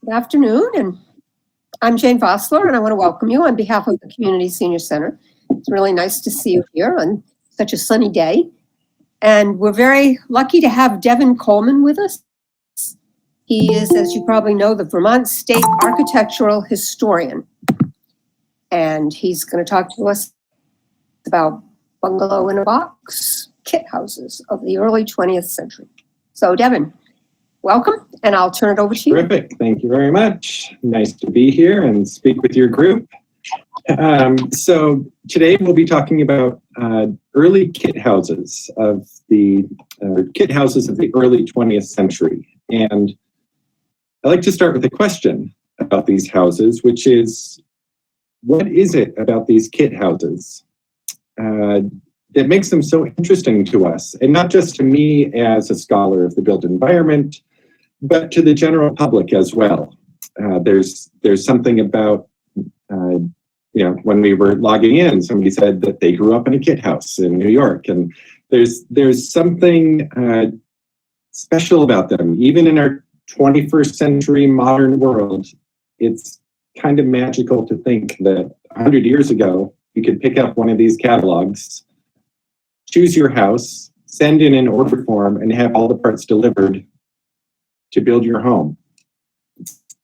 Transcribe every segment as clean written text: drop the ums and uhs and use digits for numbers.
Good afternoon, and I'm Jane Vossler, and I want to welcome you on behalf of the Community Senior Center. It's really nice to see you here on such a sunny day. And we're very lucky to have Devin Colman with us. He is, as you probably know, the Vermont State Architectural Historian. And he's going to talk to us about bungalow in a box kit houses of the early 20th century. So Devin, welcome, and I'll turn it over to you. Terrific. Thank you very much. Nice to be here and speak with your group. So today we'll be talking about early kit houses of the early 20th century. And I like to start with a question about these houses, which is, what is it about these kit houses that makes them so interesting to us? And not just to me as a scholar of the built environment, but to the general public as well. There's something about, when we were logging in, somebody said that they grew up in a kit house in New York, and there's something special about them. Even in our 21st century modern world, it's kind of magical to think that 100 years ago, you could pick up one of these catalogs, choose your house, send in an order form, and have all the parts delivered to build your home.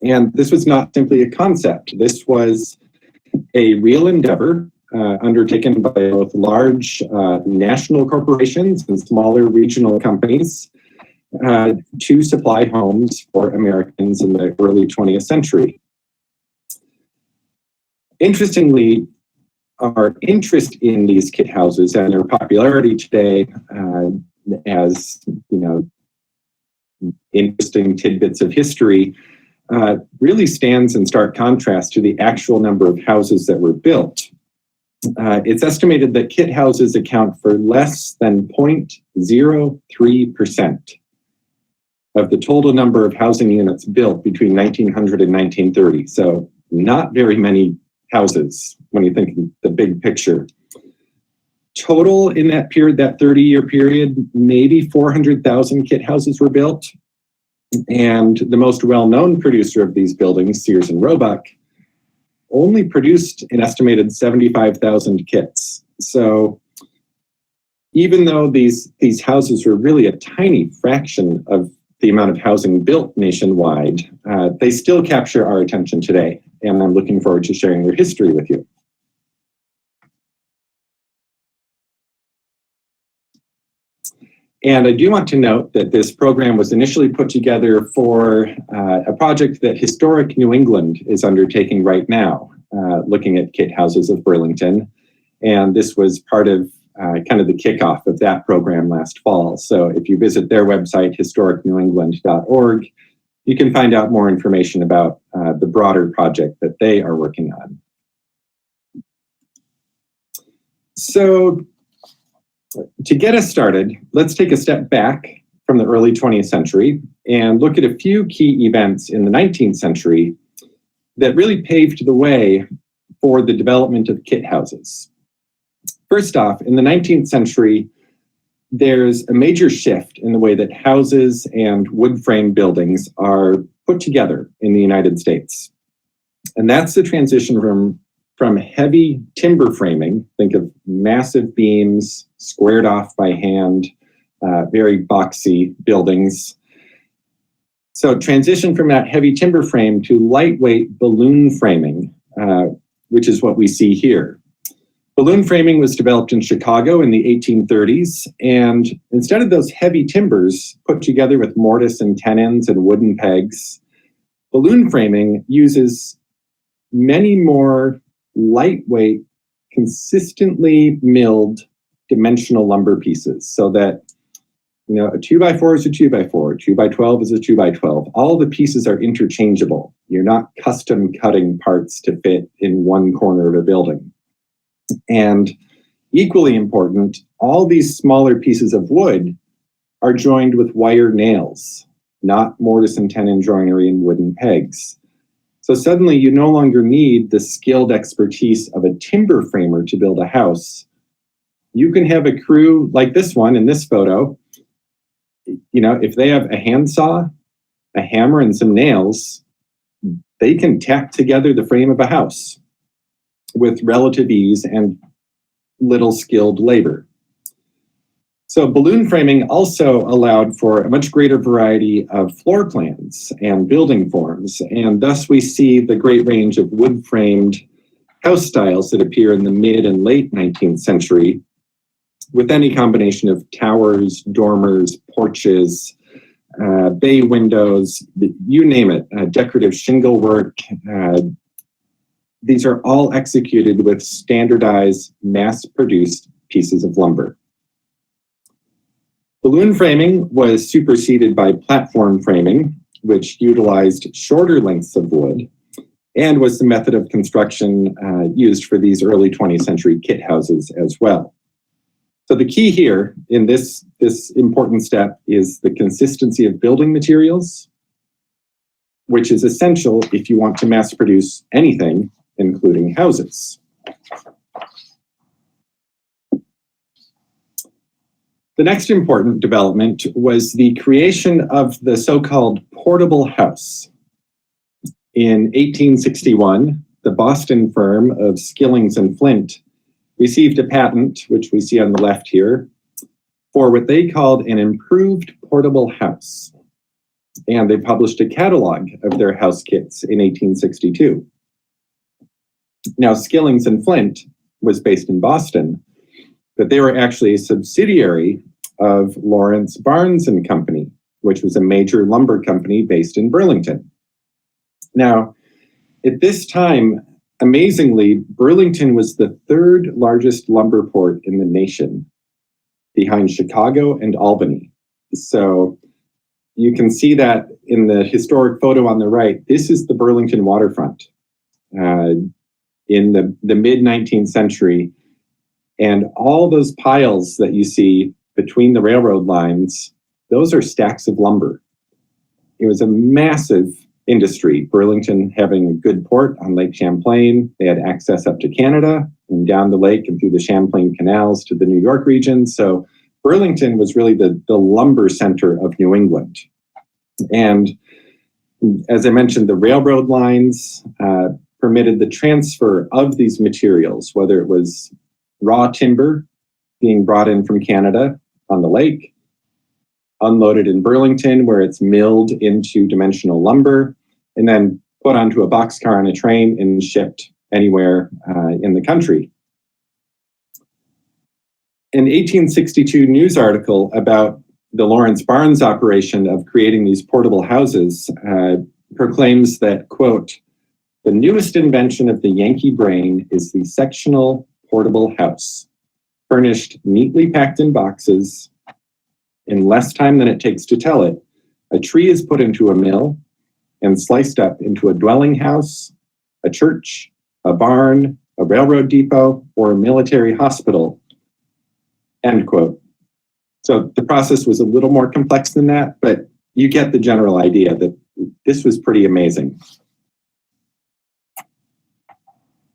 And this was not simply a concept. This was a real endeavor undertaken by both large national corporations and smaller regional companies to supply homes for Americans in the early 20th century. Interestingly, our interest in these kit houses and their popularity today as, interesting tidbits of history really stands in stark contrast to the actual number of houses that were built. It's estimated that kit houses account for less than 0.03% of the total number of housing units built between 1900 and 1930. So not very many houses when you think of the big picture. Total in that period, that 30-year period, maybe 400,000 kit houses were built. And the most well-known producer of these buildings, Sears and Roebuck, only produced an estimated 75,000 kits. So even though these houses were really a tiny fraction of the amount of housing built nationwide, they still capture our attention today. And I'm looking forward to sharing their history with you. And I do want to note that this program was initially put together for a project that Historic New England is undertaking right now, looking at kit houses of Burlington. And this was part of kind of the kickoff of that program last fall. So if you visit their website, historicnewengland.org, you can find out more information about the broader project that they are working on. So to get us started, let's take a step back from the early 20th century and look at a few key events in the 19th century that really paved the way for the development of kit houses. First off, in the 19th century, there's a major shift in the way that houses and wood frame buildings are put together in the United States. And that's the transition from heavy timber framing, think of massive beams squared off by hand, very boxy buildings. So transition from that heavy timber frame to lightweight balloon framing, which is what we see here. Balloon framing was developed in Chicago in the 1830s, and instead of those heavy timbers put together with mortise and tenons and wooden pegs, balloon framing uses many more lightweight, consistently milled dimensional lumber pieces, so that a 2x4 is a 2x4, a 2x12 is a 2x12. All the pieces are interchangeable. You're not custom cutting parts to fit in one corner of a building. And equally important, all these smaller pieces of wood are joined with wire nails, not mortise and tenon joinery and wooden pegs. So suddenly you no longer need the skilled expertise of a timber framer to build a house. You can have a crew like this one in this photo. If they have a handsaw, a hammer, and some nails, they can tack together the frame of a house with relative ease and little skilled labor. So balloon framing also allowed for a much greater variety of floor plans and building forms, and thus we see the great range of wood-framed house styles that appear in the mid and late 19th century, with any combination of towers, dormers, porches, bay windows, you name it, decorative shingle work. These are all executed with standardized, mass-produced pieces of lumber. Balloon framing was superseded by platform framing, which utilized shorter lengths of wood and was the method of construction used for these early 20th century kit houses as well. So the key here in this important step is the consistency of building materials, which is essential if you want to mass produce anything, including houses. The next important development was the creation of the so-called portable house. In 1861, the Boston firm of Skillings and Flint received a patent, which we see on the left here, for what they called an improved portable house. And they published a catalog of their house kits in 1862. Now, Skillings and Flint was based in Boston, but they were actually a subsidiary of Lawrence Barnes and Company, which was a major lumber company based in Burlington. Now, at this time, amazingly, Burlington was the third largest lumber port in the nation, behind Chicago and Albany. So you can see that in the historic photo on the right. This is the Burlington waterfront in the mid-19th century. And all those piles that you see between the railroad lines, those are stacks of lumber. It was a massive industry. Burlington having a good port on Lake Champlain. They had access up to Canada and down the lake and through the Champlain canals to the New York region. So Burlington was really the lumber center of New England. And as I mentioned, the railroad lines permitted the transfer of these materials, whether it was raw timber being brought in from Canada on the lake, unloaded in Burlington, where it's milled into dimensional lumber, and then put onto a boxcar on a train and shipped anywhere in the country. An 1862 news article about the Lawrence Barnes operation of creating these portable houses proclaims that, quote, "The newest invention of the Yankee brain is the sectional portable house, furnished neatly packed in boxes. In less time than it takes to tell it, a tree is put into a mill and sliced up into a dwelling house, a church, a barn, a railroad depot, or a military hospital," end quote. So the process was a little more complex than that, but you get the general idea that this was pretty amazing.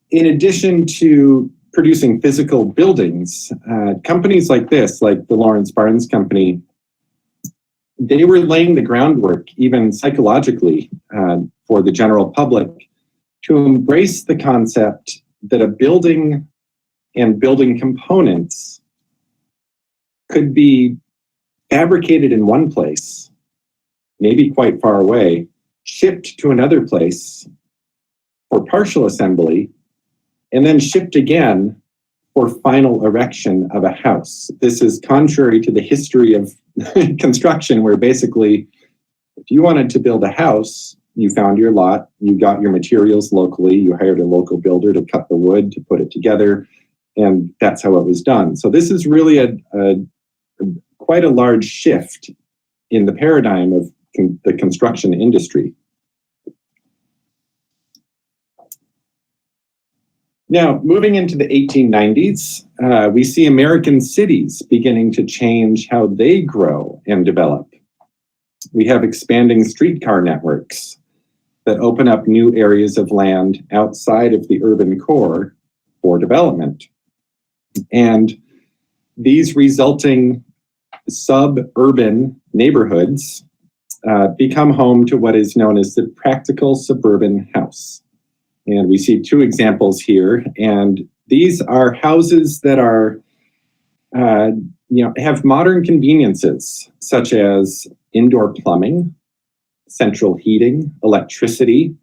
In addition to producing physical buildings, companies like this, like the Lawrence Barnes Company, they were laying the groundwork, even psychologically, for the general public to embrace the concept that a building and building components could be fabricated in one place, maybe quite far away, shipped to another place for partial assembly, and then shipped again for final erection of a house. This is contrary to the history of construction, where basically, if you wanted to build a house, you found your lot, you got your materials locally, you hired a local builder to cut the wood, to put it together, and that's how it was done. So this is really quite a large shift in the paradigm of the construction industry. Now, moving into the 1890s, we see American cities beginning to change how they grow and develop. We have expanding streetcar networks that open up new areas of land outside of the urban core for development. And these resulting suburban neighborhoods become home to what is known as the practical suburban house. And we see two examples here. And these are houses that are, have modern conveniences, such as indoor plumbing, central heating, electricity,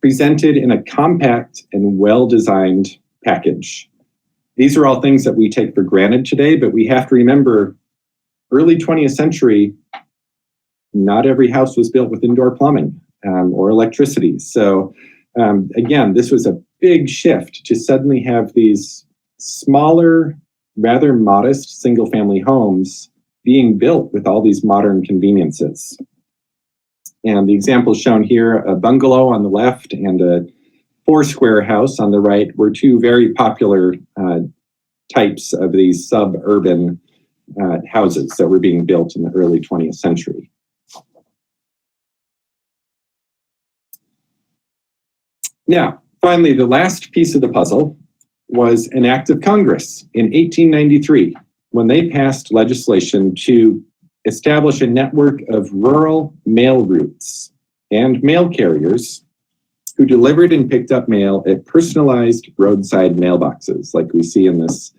presented in a compact and well-designed package. These are all things that we take for granted today, but we have to remember early 20th century, not every house was built with indoor plumbing or electricity. So again, this was a big shift to suddenly have these smaller, rather modest single-family homes being built with all these modern conveniences. And the examples shown here, a bungalow on the left and a four-square house on the right, were two very popular types of these suburban houses that were being built in the early 20th century. Now, finally, the last piece of the puzzle was an act of Congress in 1893 when they passed legislation to establish a network of rural mail routes and mail carriers who delivered and picked up mail at personalized roadside mailboxes, like we see in this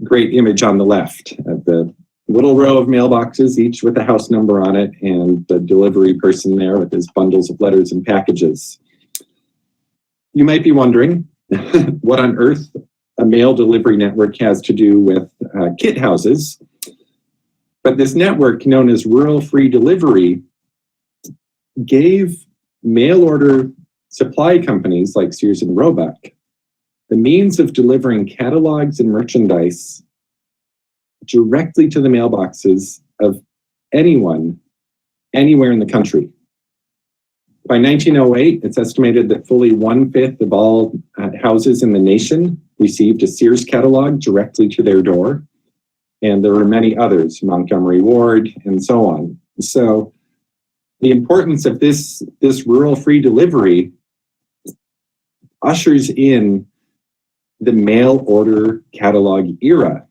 great image on the left of the little row of mailboxes, each with a house number on it, and the delivery person there with his bundles of letters and packages. You might be wondering what on earth a mail delivery network has to do with kit houses. But this network, known as Rural Free Delivery, gave mail order supply companies like Sears and Roebuck the means of delivering catalogs and merchandise directly to the mailboxes of anyone, anywhere in the country. By 1908, it's estimated that fully 1/5 of all houses in the nation received a Sears catalog directly to their door. And there were many others, Montgomery Ward and so on. So the importance of this rural free delivery ushers in the mail order catalog era.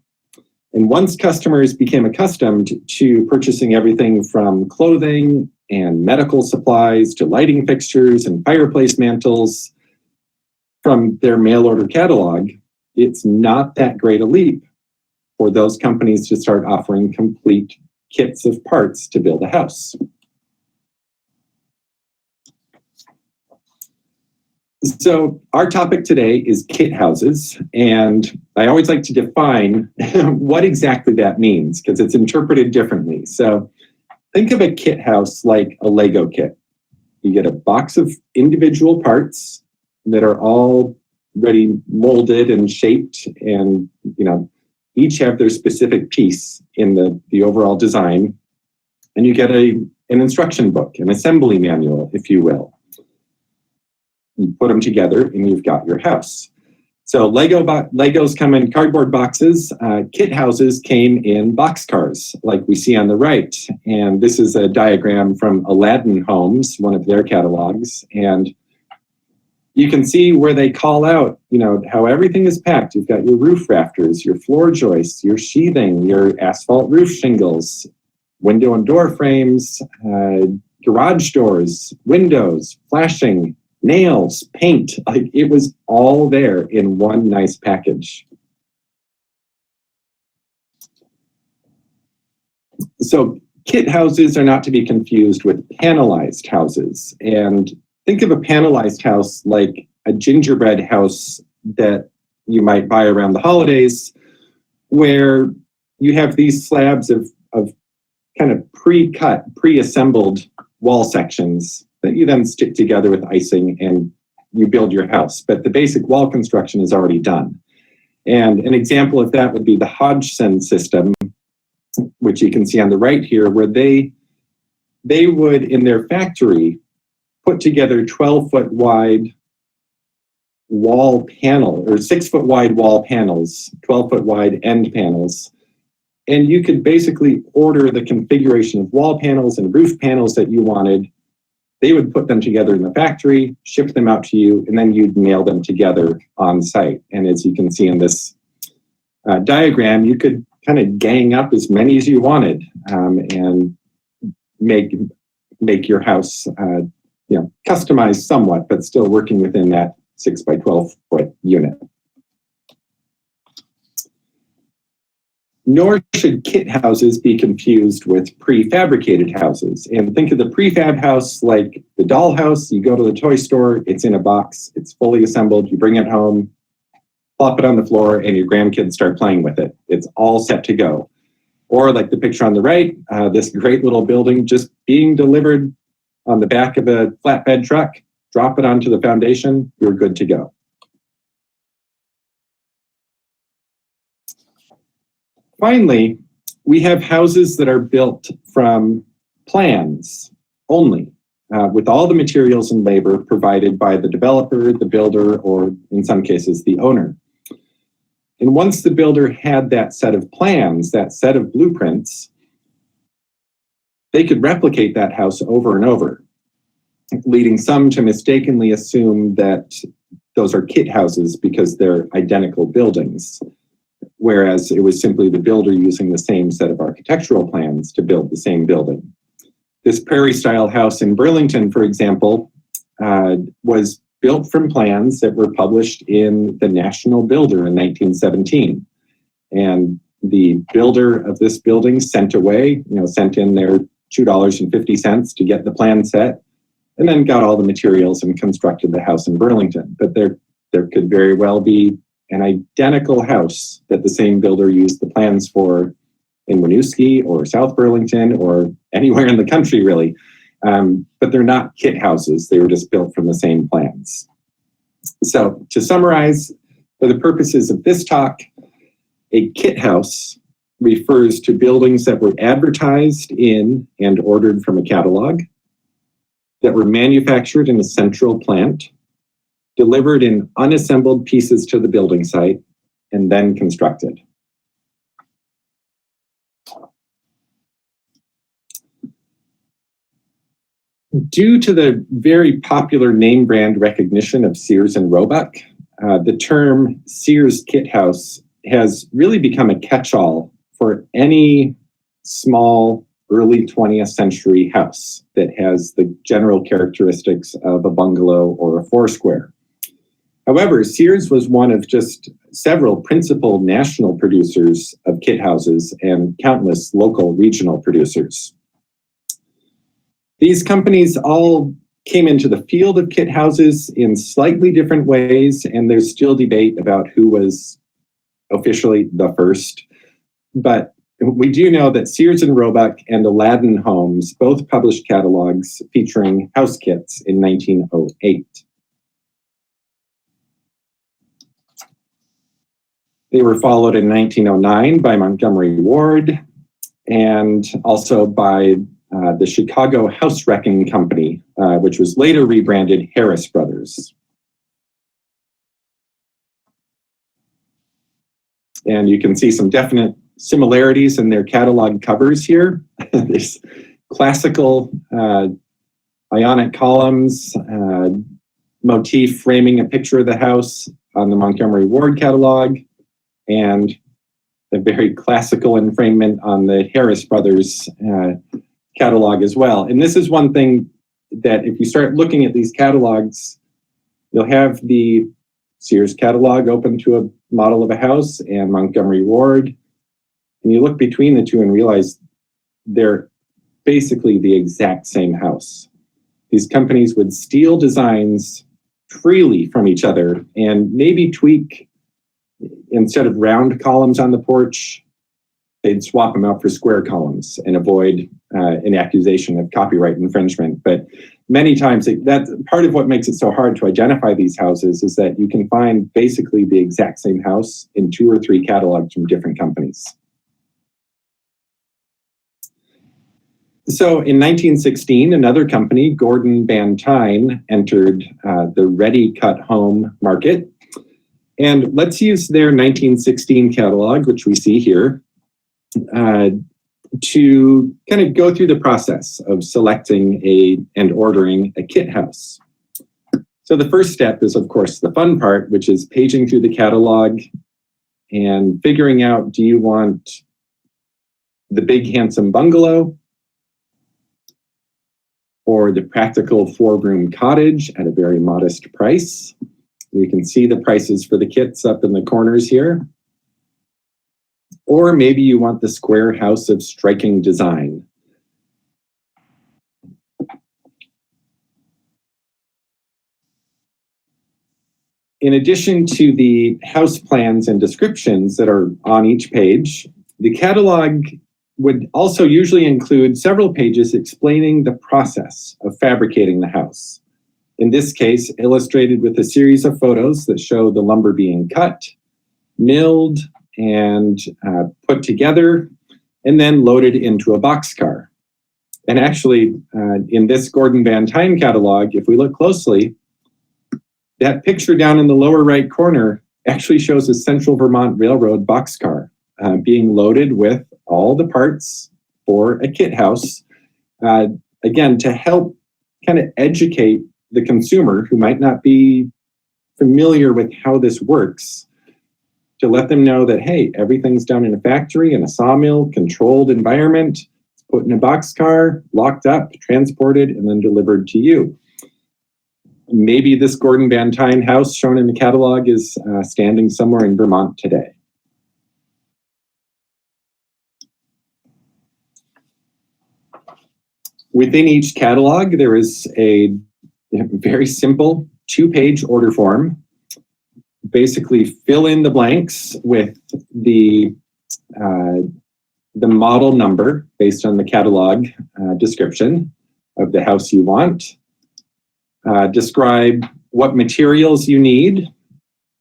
And once customers became accustomed to purchasing everything from clothing and medical supplies to lighting fixtures and fireplace mantles from their mail order catalog, it's not that great a leap for those companies to start offering complete kits of parts to build a house. So our topic today is kit houses, and I always like to define what exactly that means because it's interpreted differently. So think of a kit house like a Lego kit. You get a box of individual parts that are all ready molded and shaped, and each have their specific piece in the overall design. And you get an instruction book, an assembly manual, if you will. You put them together and you've got your house. So Legos come in cardboard boxes. Kit houses came in boxcars, like we see on the right. And this is a diagram from Aladdin Homes, one of their catalogs. And you can see where they call out, how everything is packed. You've got your roof rafters, your floor joists, your sheathing, your asphalt roof shingles, window and door frames, garage doors, windows, flashing, nails, paint. Like it was all there in one nice package. So kit houses are not to be confused with panelized houses. And think of a panelized house like a gingerbread house that you might buy around the holidays, where you have these slabs of kind of pre-cut, pre-assembled wall sections that you then stick together with icing and you build your house. But the basic wall construction is already done. And an example of that would be the Hodgson system, which you can see on the right here, where they would, in their factory, put together 12-foot wide wall panel, or 6-foot wide wall panels, 12-foot wide end panels. And you could basically order the configuration of wall panels and roof panels that you wanted. They would put them together in the factory, ship them out to you, and then you'd mail them together on site. And as you can see in this diagram, you could kind of gang up as many as you wanted. And make your house, customized somewhat, but still working within that 6 by 12 foot unit. Nor should kit houses be confused with prefabricated houses. And think of the prefab house like the doll house. You go to the toy store, it's in a box, it's fully assembled, you bring it home, plop it on the floor, and your grandkids start playing with it. It's all set to go. Or like the picture on the right, this great little building just being delivered on the back of a flatbed truck, drop it onto the foundation, you're good to go. Finally, we have houses that are built from plans only, with all the materials and labor provided by the developer, the builder, or in some cases, the owner. And once the builder had that set of plans, that set of blueprints, they could replicate that house over and over, leading some to mistakenly assume that those are kit houses because they're identical buildings, whereas it was simply the builder using the same set of architectural plans to build the same building. This prairie-style house in Burlington, for example, was built from plans that were published in the National Builder in 1917. And the builder of this building sent in their $2.50 to get the plan set, and then got all the materials and constructed the house in Burlington. But there could very well be an identical house that the same builder used the plans for in Winooski or South Burlington or anywhere in the country, really. But they're not kit houses. They were just built from the same plans. So to summarize, for the purposes of this talk, a kit house refers to buildings that were advertised in and ordered from a catalog, that were manufactured in a central plant, delivered in unassembled pieces to the building site, and then constructed. Due to the very popular name brand recognition of Sears and Roebuck, the term Sears Kit House has really become a catch-all for any small early 20th century house that has the general characteristics of a bungalow or a four-square. However, Sears was one of just several principal national producers of kit houses and countless local regional producers. These companies all came into the field of kit houses in slightly different ways, and there's still debate about who was officially the first. But we do know that Sears and Roebuck and Aladdin Homes both published catalogs featuring house kits in 1908. They were followed in 1909 by Montgomery Ward and also by the Chicago House Wrecking Company, which was later rebranded Harris Brothers. And you can see some definite similarities in their catalog covers here. There's classical ionic columns, motif framing a picture of the house on the Montgomery Ward catalog, and a very classical enframement on the Harris Brothers catalog as well. And this is one thing that if you start looking at these catalogs, you'll have the Sears catalog open to a model of a house and Montgomery Ward, and you look between the two and realize they're basically the exact same house. These companies would steal designs freely from each other and maybe tweak, instead of round columns on the porch, they'd swap them out for square columns and avoid an accusation of copyright infringement. But many times, that's part of what makes it so hard to identify these houses, is that you can find basically the exact same house in 2 or 3 catalogs from different companies. So in 1916, another company, Gordon Bantyne, entered the ready-cut home market. And let's use their 1916 catalog, which we see here, to kind of go through the process of selecting and ordering a kit house. So the first step is, of course, the fun part, which is paging through the catalog and figuring out, do you want the big, handsome bungalow? or the practical 4-room cottage at a very modest price. You can see the prices for the kits up in the corners here. Or maybe you want the square house of striking design. In addition to the house plans and descriptions that are on each page, the catalog would also usually include several pages explaining the process of fabricating the house. In this case, illustrated with a series of photos that show the lumber being cut, milled, and put together, and then loaded into a boxcar. And actually, in this Gordon Van Tine catalog, if we look closely, that picture down in the lower right corner actually shows a Central Vermont Railroad boxcar being loaded with all the parts for a kit house, again, to help kind of educate the consumer who might not be familiar with how this works, to let them know that, hey, everything's done in a factory, in a sawmill, controlled environment, it's put in a boxcar, locked up, transported, and then delivered to you. Maybe this Gordon Van Tine house shown in the catalog is standing somewhere in Vermont today. Within each catalog, there is a very simple 2-page order form. Basically fill in the blanks with the model number based on the catalog description of the house you want. Describe what materials you need,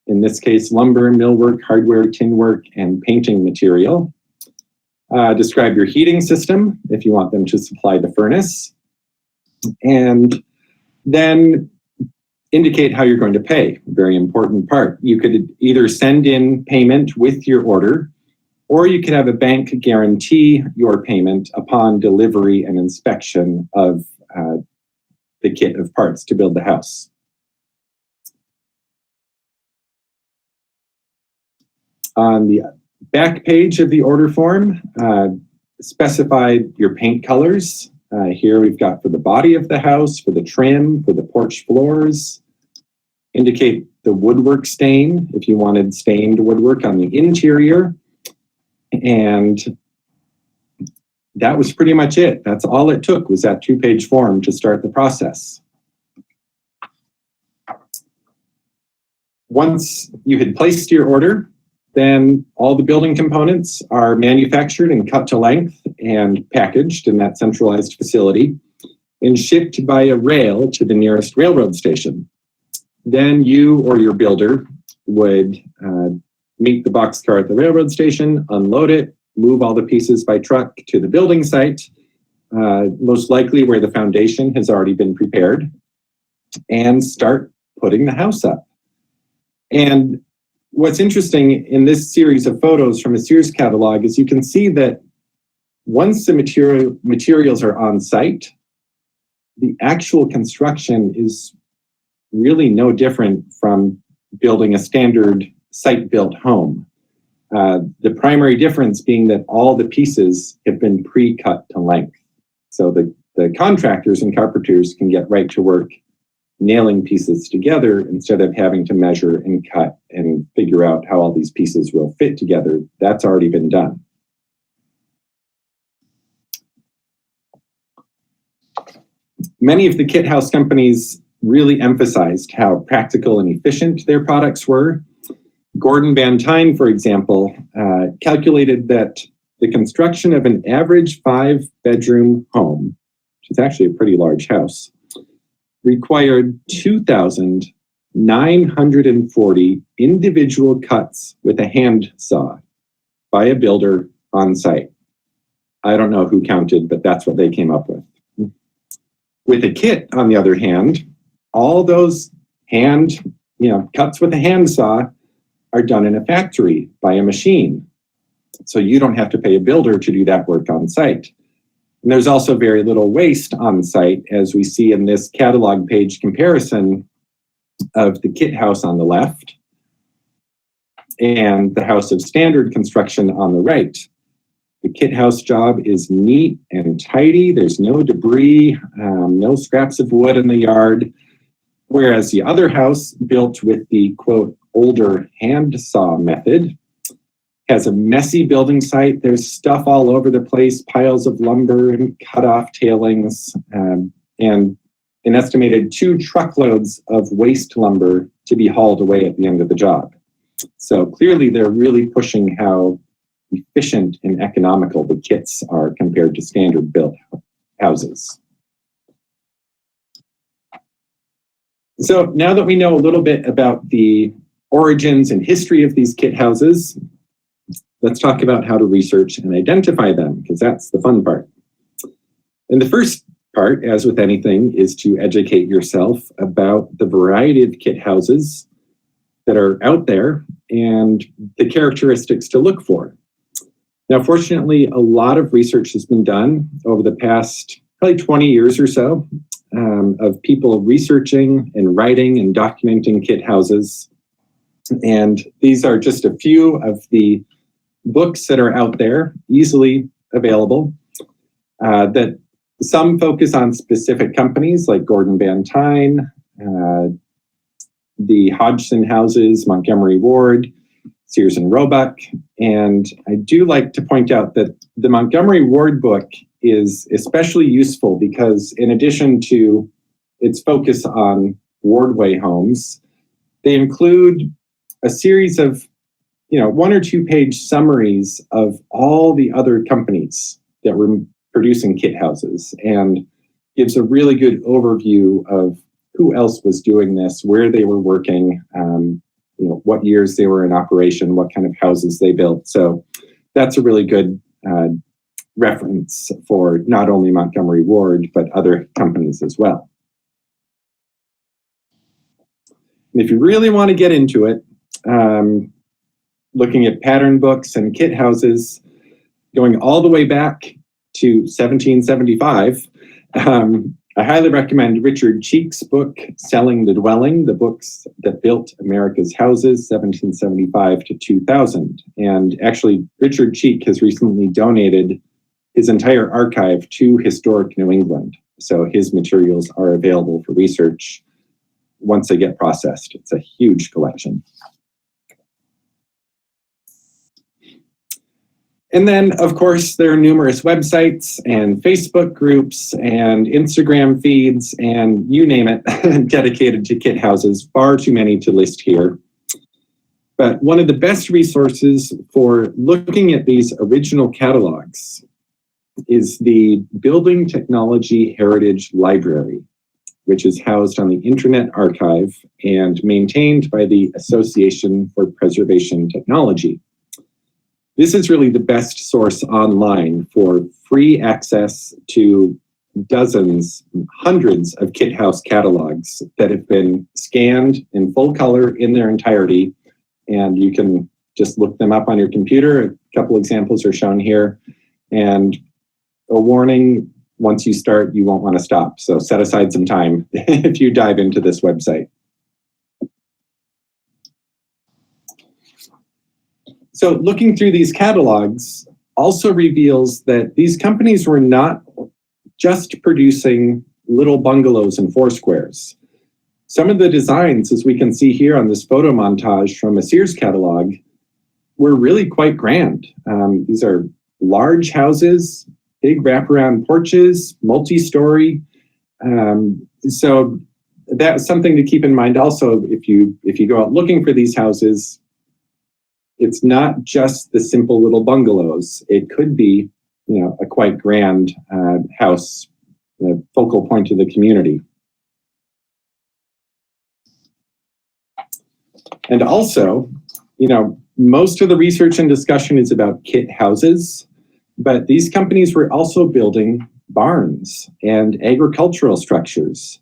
in this case, lumber, millwork, hardware, tin work, and painting material. Describe your heating system if you want them to supply the furnace. And then indicate how you're going to pay, very important part. You could either send in payment with your order, or you could have a bank guarantee your payment upon delivery and inspection of the kit of parts to build the house. On the back page of the order form, specify your paint colors. Here we've got for the body of the house, for the trim, for the porch floors. Indicate the woodwork stain if you wanted stained woodwork on the interior. And that was pretty much it. That's all it took, was that 2-page form to start the process. Once you had placed your order, then all the building components are manufactured and cut to length and packaged in that centralized facility and shipped by a rail to the nearest railroad station. Then you or your builder would meet the boxcar at the railroad station, unload it, move all the pieces by truck to the building site, most likely where the foundation has already been prepared, and start putting the house up. And what's interesting in this series of photos from a Sears catalog is you can see that once the materials are on site, the actual construction is really no different from building a standard site-built home. The primary difference being that all the pieces have been pre-cut to length. So the contractors and carpenters can get right to work nailing pieces together instead of having to measure and cut and figure out how all these pieces will fit together. That's already been done. Many of the kit house companies really emphasized how practical and efficient their products were. Gordon Van Tine, for example, calculated that the construction of an average 5-bedroom home, which is actually a pretty large house, required 2,940 individual cuts with a hand saw by a builder on site. I don't know who counted, but that's what they came up with. With a kit, on the other hand, all those cuts with a hand saw are done in a factory by a machine. So you don't have to pay a builder to do that work on site. And there's also very little waste on site, as we see in this catalog page comparison of the kit house on the left and the house of standard construction on the right. The kit house job is neat and tidy. There's no debris, no scraps of wood in the yard. Whereas the other house, built with the, quote, older hand saw method, has a messy building site. There's stuff all over the place, piles of lumber and cut off tailings, and an estimated 2 truckloads of waste lumber to be hauled away at the end of the job. So clearly they're really pushing how efficient and economical the kits are compared to standard built houses. So now that we know a little bit about the origins and history of these kit houses, let's talk about how to research and identify them, because that's the fun part. And the first part, as with anything, is to educate yourself about the variety of kit houses that are out there and the characteristics to look for. Now, fortunately, a lot of research has been done over the past probably 20 years or so of people researching and writing and documenting kit houses. And these are just a few of the books that are out there, easily available, that some focus on specific companies like Gordon Van Tyne, the Hodgson houses, Montgomery Ward, Sears and Roebuck. And I do like to point out that the Montgomery Ward book is especially useful because in addition to its focus on Wardway homes, they include a series of 1 or 2 page summaries of all the other companies that were producing kit houses and gives a really good overview of who else was doing this, where they were working, what years they were in operation, what kind of houses they built. So that's a really good reference for not only Montgomery Ward, but other companies as well. And if you really want to get into it, looking at pattern books and kit houses, going all the way back to 1775, I highly recommend Richard Cheek's book, Selling the Dwelling, the books that built America's houses, 1775 to 2000. And actually, Richard Cheek has recently donated his entire archive to Historic New England. So his materials are available for research once they get processed. It's a huge collection. And then, of course, there are numerous websites and Facebook groups and Instagram feeds and you name it, dedicated to kit houses, far too many to list here. But one of the best resources for looking at these original catalogs is the Building Technology Heritage Library, which is housed on the Internet Archive and maintained by the Association for Preservation Technology. This is really the best source online for free access to dozens, hundreds of kit house catalogs that have been scanned in full color in their entirety. And you can just look them up on your computer. A couple examples are shown here. And a warning, once you start, you won't want to stop. So set aside some time if you dive into this website. So looking through these catalogs also reveals that these companies were not just producing little bungalows and four squares. Some of the designs, as we can see here on this photo montage from a Sears catalog, were really quite grand. These are large houses, big wraparound porches, multi-story. So that's something to keep in mind also if you go out looking for these houses. It's not just the simple little bungalows. It could be, a quite grand house, the focal point of the community. And also, most of the research and discussion is about kit houses, but these companies were also building barns and agricultural structures.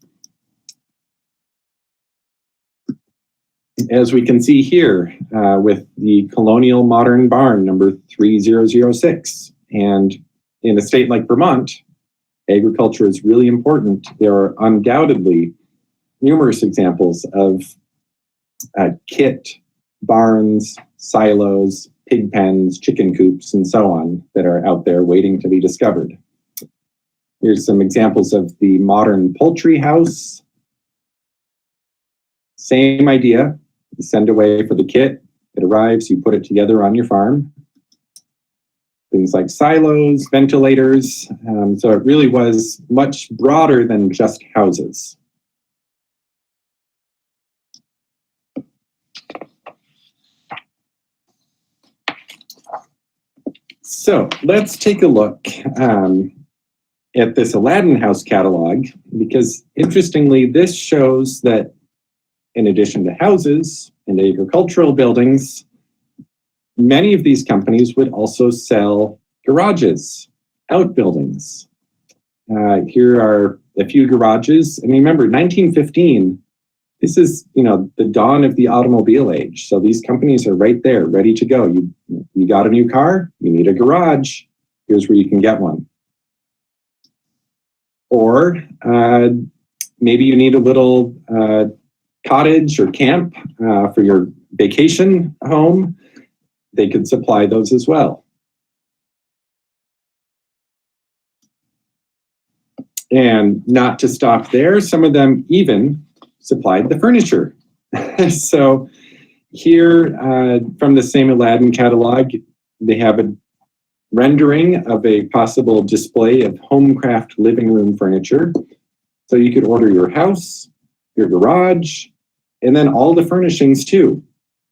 As we can see here with the Colonial Modern Barn number 3006. And in a state like Vermont, agriculture is really important. There are undoubtedly numerous examples of kit barns, silos, pig pens, chicken coops, and so on that are out there waiting to be discovered. Here's some examples of the modern poultry house. Same idea. You send away for the kit. It arrives, you put it together on your farm. Things like silos, ventilators. So it really was much broader than just houses. So let's take a look at this Aladdin House catalog, because interestingly, this shows that in addition to houses and agricultural buildings, many of these companies would also sell garages, outbuildings. Here are a few garages. And remember, 1915, this is, the dawn of the automobile age. So these companies are right there, ready to go. You got a new car, you need a garage, here's where you can get one. Or maybe you need a little cottage or camp for your vacation home. They could supply those as well. And not to stop there, some of them even supplied the furniture. So here from the same Aladdin catalog, they have a rendering of a possible display of homecraft living room furniture. So you could order your house, your garage, and then all the furnishings too,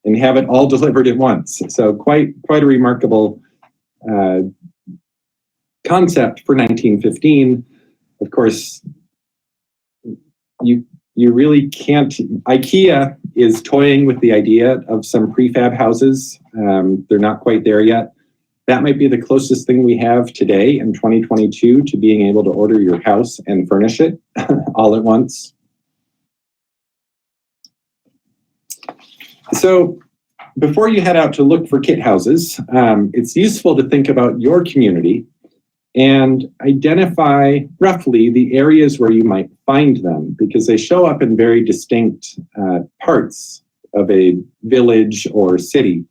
and have it all delivered at once. So quite a remarkable concept for 1915. Of course, you really can't. IKEA is toying with the idea of some prefab houses. They're not quite there yet. That might be the closest thing we have today in 2022 to being able to order your house and furnish it all at once. So before you head out to look for kit houses, it's useful to think about your community and identify roughly the areas where you might find them, because they show up in very distinct parts of a village or city.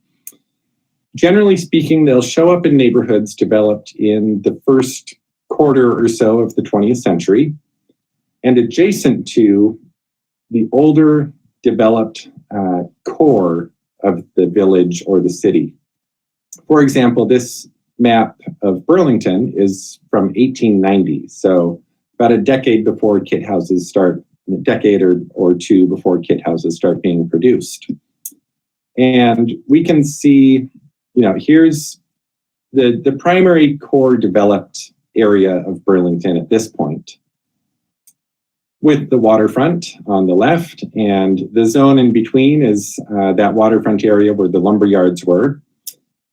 Generally speaking, they'll show up in neighborhoods developed in the first quarter or so of the 20th century and adjacent to the older developed core of the village or the city. For example, this map of Burlington is from 1890, so about a decade before kit houses start, a decade or two before kit houses start being produced. And we can see, here's the primary core developed area of Burlington at this point, with the waterfront on the left, and the zone in between is that waterfront area where the lumber yards were,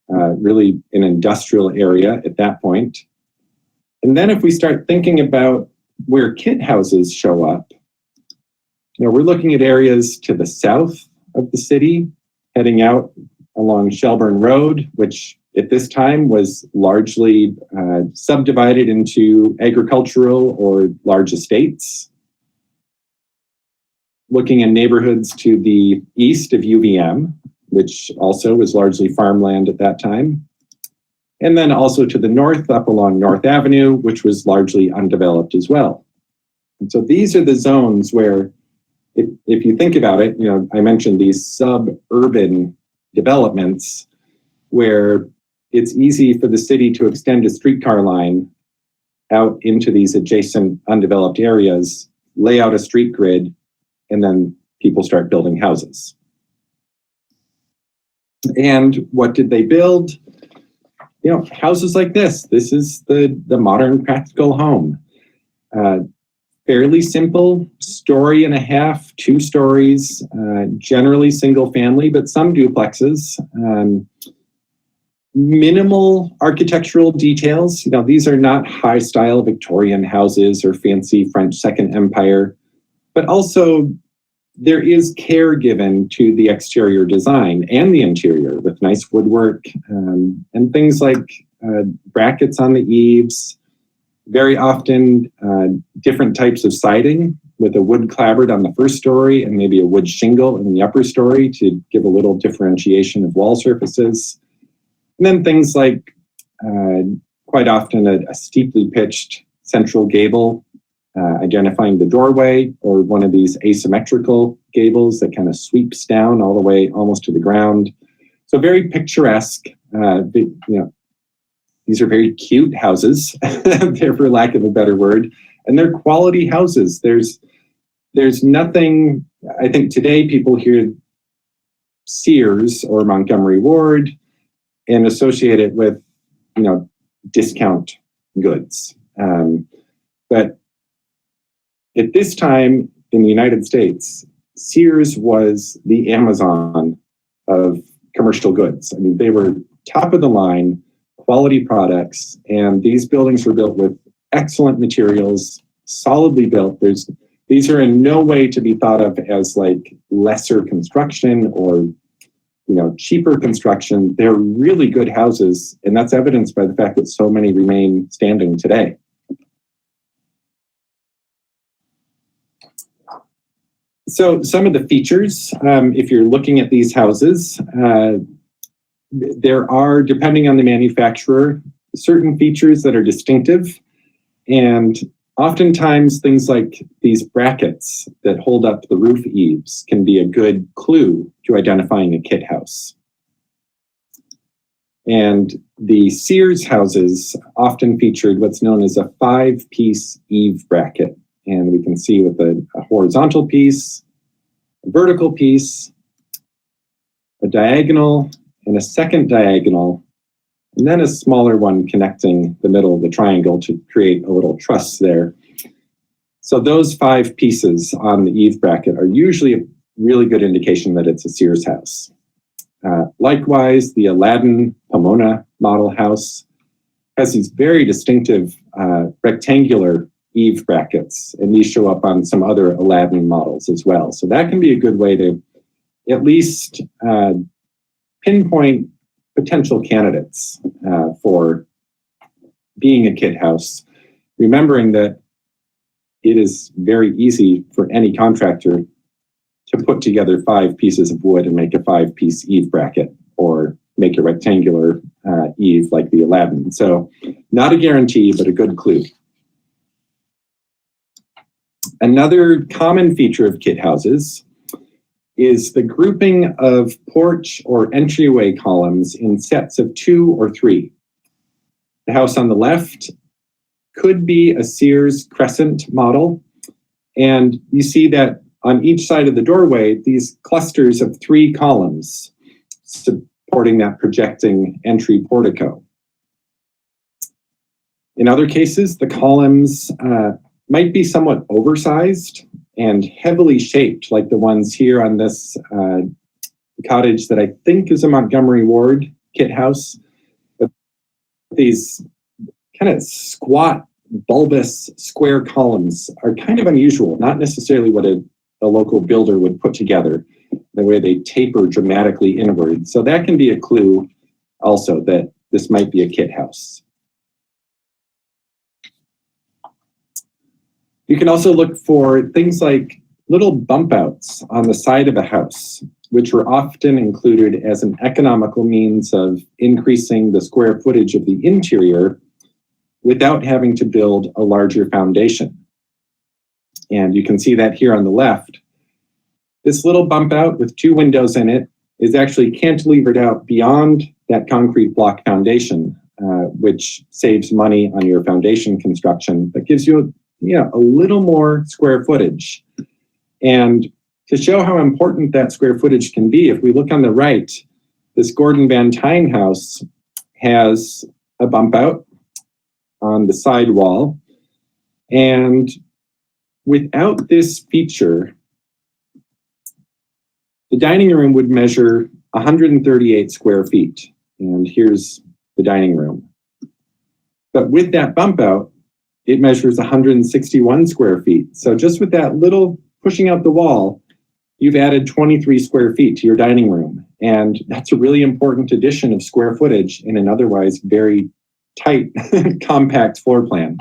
really an industrial area at that point. And then if we start thinking about where kit houses show up, we're looking at areas to the south of the city, heading out along Shelburne Road, which at this time was largely subdivided into agricultural or large estates. Looking in neighborhoods to the east of UVM, which also was largely farmland at that time. And then also to the north, up along North Avenue, which was largely undeveloped as well. And so these are the zones where, if you think about it, I mentioned these suburban developments where it's easy for the city to extend a streetcar line out into these adjacent undeveloped areas, lay out a street grid, and then people start building houses. And what did they build? Houses like this. This is the modern practical home. Fairly simple, story and a half, 2 stories, generally single family, but some duplexes. Minimal architectural details. These are not high style Victorian houses or fancy French Second Empire, but also there is care given to the exterior design and the interior with nice woodwork and things like brackets on the eaves, very often different types of siding with a wood clapboard on the first story and maybe a wood shingle in the upper story to give a little differentiation of wall surfaces. And then things like quite often a steeply pitched central gable, identifying the doorway, or one of these asymmetrical gables that kind of sweeps down all the way almost to the ground. So very picturesque. These are very cute houses, there for lack of a better word, and they're quality houses. There's nothing. I think today people hear Sears or Montgomery Ward and associate it with, discount goods. But at this time in the United States, Sears was the Amazon of commercial goods. I mean, they were top of the line, quality products, and these buildings were built with excellent materials, solidly built. These are in no way to be thought of as like lesser construction or cheaper construction. They're really good houses, and that's evidenced by the fact that so many remain standing today. So some of the features, if you're looking at these houses, there are, depending on the manufacturer, certain features that are distinctive, and oftentimes things like these brackets that hold up the roof eaves can be a good clue to identifying a kit house. And the Sears houses often featured what's known as a 5-piece eave bracket. And we can see with a horizontal piece, a vertical piece, a diagonal, and a second diagonal, and then a smaller one connecting the middle of the triangle to create a little truss there. So those 5 pieces on the eave bracket are usually a really good indication that it's a Sears house. Likewise, the Aladdin Pomona model house has these very distinctive rectangular eave brackets, and these show up on some other Aladdin models as well. So that can be a good way to at least pinpoint potential candidates for being a kit house, remembering that it is very easy for any contractor to put together 5 pieces of wood and make a 5-piece eave bracket, or make a rectangular eave like the Aladdin. So not a guarantee, but a good clue. Another common feature of kit houses is the grouping of porch or entryway columns in sets of 2 or 3. The house on the left could be a Sears crescent model, and you see that on each side of the doorway, these clusters of 3 columns supporting that projecting entry portico. In other cases, the columns might be somewhat oversized and heavily shaped, like the ones here on this cottage that I think is a Montgomery Ward kit house. But these kind of squat, bulbous, square columns are kind of unusual, not necessarily what a local builder would put together, the way they taper dramatically inward. So that can be a clue also that this might be a kit house. You can also look for things like little bump outs on the side of a house, which were often included as an economical means of increasing the square footage of the interior without having to build a larger foundation. And you can see that here on the left. This little bump out with 2 windows in it is actually cantilevered out beyond that concrete block foundation, which saves money on your foundation construction, but gives you a little more square footage. And to show how important that square footage can be, if we look on the right, this Gordon Van Tyne house has a bump out on the side wall. And without this feature, the dining room would measure 138 square feet. And here's the dining room. But with that bump out, it measures 161 square feet. So just with that little pushing out the wall, you've added 23 square feet to your dining room. And that's a really important addition of square footage in an otherwise very tight, compact floor plan.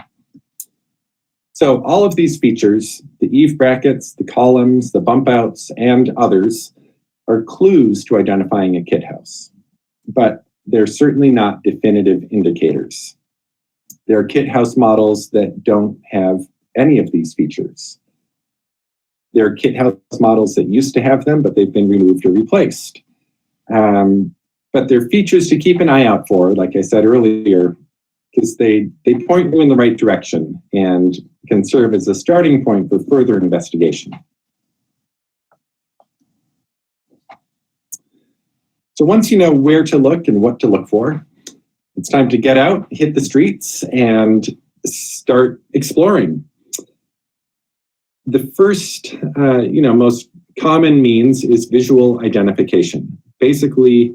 So all of these features, the eave brackets, the columns, the bump outs, and others, are clues to identifying a kit house. But they're certainly not definitive indicators. There are kit house models that don't have any of these features. There are kit house models that used to have them, but they've been removed or replaced. But they're features to keep an eye out for, like I said earlier, because they point you in the right direction and can serve as a starting point for further investigation. So once you know where to look and what to look for, it's time to get out, hit the streets, and start exploring. The first, most common means is visual identification. Basically,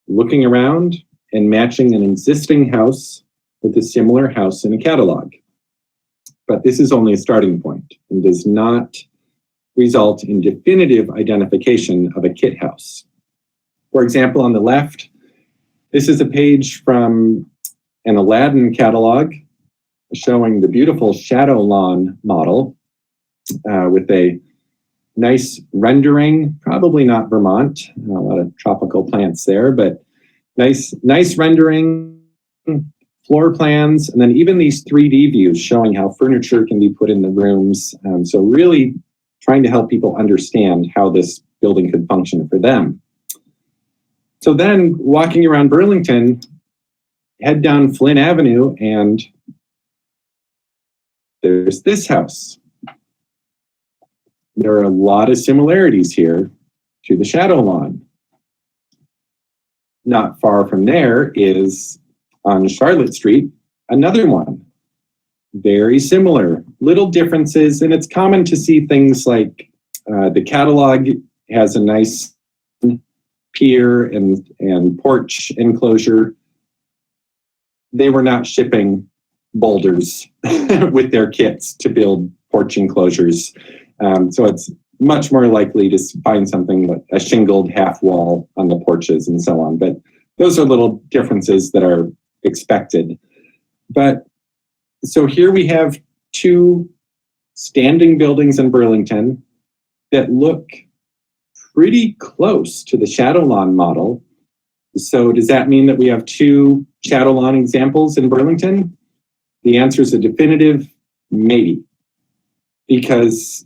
looking around and matching an existing house with a similar house in a catalog. But this is only a starting point and does not result in definitive identification of a kit house. For example, on the left, this is a page from an Aladdin catalog showing the beautiful shadow lawn model with a nice rendering, probably not Vermont, a lot of tropical plants there, but nice rendering, floor plans, and then even these 3D views showing how furniture can be put in the rooms. So really trying to help people understand how this building could function for them. So then walking around Burlington, head down Flynn Avenue, and there's this house. There are a lot of similarities here to the shadow lawn. Not far from there is on Charlotte Street, another one. Very similar, little differences, and it's common to see things like the catalog has a nice pier and porch enclosure. They were not shipping boulders with their kits to build porch enclosures. So it's much more likely to find something like a shingled half wall on the porches and so on. But those are little differences that are expected. But so here we have two standing buildings in Burlington that look pretty close to the shadow lawn model. So does that mean that we have two shadow lawn examples in Burlington? The answer is a definitive maybe, because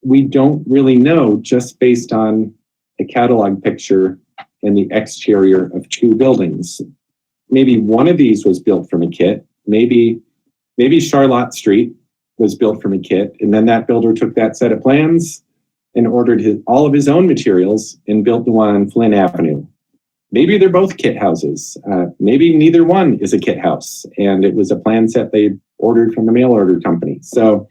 we don't really know just based on a catalog picture and the exterior of two buildings. Maybe one of these was built from a kit. Maybe Charlotte Street was built from a kit, and then that builder took that set of plans and ordered all of his own materials and built the one on Flynn Avenue. Maybe they're both kit houses. Maybe neither one is a kit house, and it was a plan set they ordered from a mail order company. So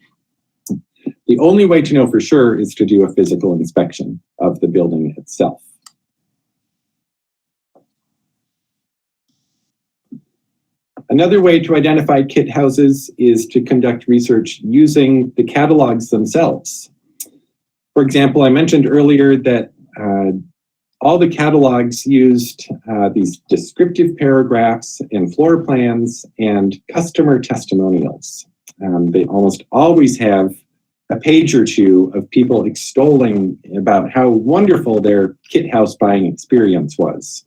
the only way to know for sure is to do a physical inspection of the building itself. Another way to identify kit houses is to conduct research using the catalogs themselves. For example, I mentioned earlier that all the catalogs used these descriptive paragraphs and floor plans and customer testimonials. They almost always have a page or two of people extolling about how wonderful their kit house buying experience was.